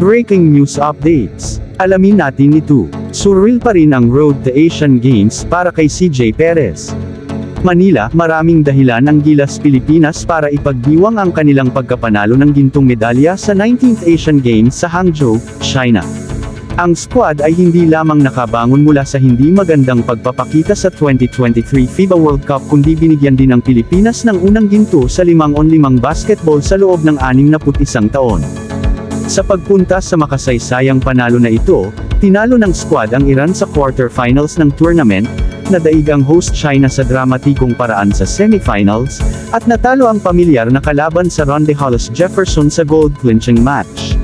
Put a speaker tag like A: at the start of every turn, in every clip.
A: Breaking news updates. Alamin natin ito. Surreal pa rin ang road to Asian Games para kay CJ Perez. Manila, maraming dahilan ang Gilas Pilipinas para ipagdiwang ang kanilang pagkapanalo ng gintong medalya sa 19th Asian Games sa Hangzhou, China. Ang squad ay hindi lamang nakabangon mula sa hindi magandang pagpapakita sa 2023 FIBA World Cup kundi binigyan din ng Pilipinas ng unang ginto sa 5-on-5 basketball sa loob ng 61 taon. Sa pagpunta sa makasaysayang panalo na ito, tinalo ng squad ang Iran sa quarterfinals ng tournament, nadaig ang host China sa dramatikong paraan sa semifinals, at natalo ang pamilyar na kalaban sa Ronde Hollis Jefferson sa gold-clinching match.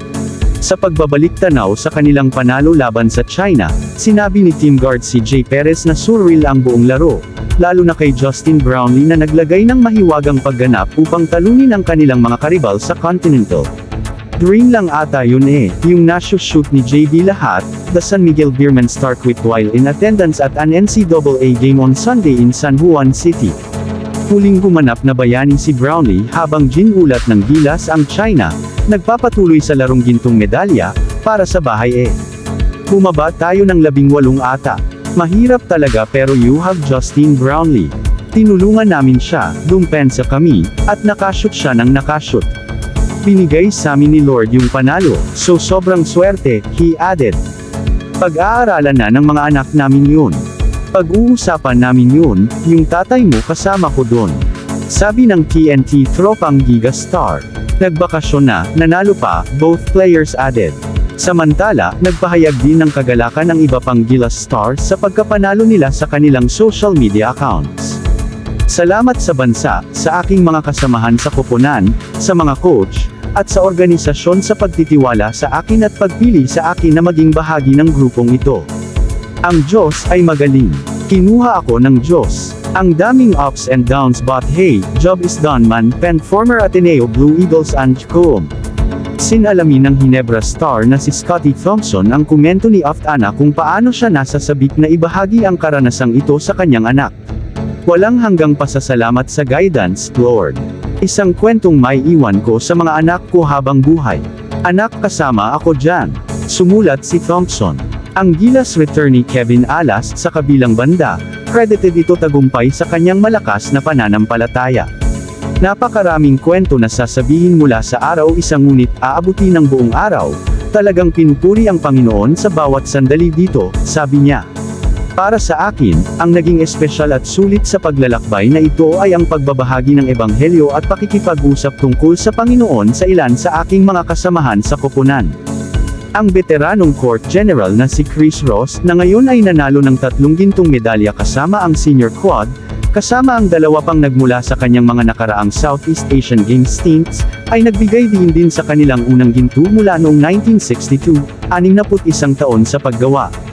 A: Sa pagbabalik tanaw sa kanilang panalo laban sa China, sinabi ni team guard CJ Perez na surreal ang buong laro, lalo na kay Justin Brownlee na naglagay ng mahiwagang pagganap upang talunin ang kanilang mga karibal sa Continental. Dream lang ata yun yung na-shoot ni JB lahat, the San Miguel Beerman star quit while in attendance at an NCAA game on Sunday in San Juan City. Huling gumanap na bayani si Brownlee habang ginulat ng Gilas ang China, nagpapatuloy sa larong gintong medalya, para sa bahay Bumaba tayo ng 18 ata. Mahirap talaga pero you have Justin Brownlee. Tinulungan namin siya, dumpensa kami, at nakashoot siya ng nakashoot. Binigay sa amin ni Lord yung panalo, so sobrang swerte, he added. Pag-aaralan na ng mga anak namin yun. Pag-uusapan namin yun, yung tatay mo kasama ko doon. Sabi ng TNT tropang Giga Star. Nagbakasyon na, nanalo pa, both players added. Samantala, nagpahayag din ng kagalakan ang iba pang Gilas stars sa pagkapanalo nila sa kanilang social media accounts. Salamat sa bansa, sa aking mga kasamahan sa koponan, sa mga coach, at sa organisasyon sa pagtitiwala sa akin at pagpili sa akin na maging bahagi ng grupong ito. Ang Diyos ay magaling. Kinuha ako ng Diyos. Ang daming ups and downs but hey, job is done man, pen former Ateneo Blue Eagles and Coom. Sinalamin ng Ginebra star na si Scotty Thompson ang komento ni Aftana kung paano siya nasasabik na ibahagi ang karanasang ito sa kanyang anak. Walang hanggang pasasalamat sa guidance, Lord. Isang kwentong may iwan ko sa mga anak ko habang buhay. Anak, kasama ako dyan. Sumulat si Thompson. Ang Gilas returnee Kevin Alas sa kabilang banda, credited ito tagumpay sa kanyang malakas na pananampalataya. Napakaraming kwento na sasabihin mula sa araw isang ngunit aabuti ng buong araw, talagang pinupuri ang Panginoon sa bawat sandali dito, sabi niya. Para sa akin, ang naging espesyal at sulit sa paglalakbay na ito ay ang pagbabahagi ng Ebanghelyo at pakikipag-usap tungkol sa Panginoon sa ilan sa aking mga kasamahan sa koponan. Ang veteranong court general na si Chris Ross, na ngayon ay nanalo ng 3 gintong medalya kasama ang senior quad, kasama ang 2 pang nagmula sa kanyang mga nakaraang Southeast Asian Games stints, ay nagbigay din sa kanilang unang ginto mula noong 1962, 61 taon sa paggawa.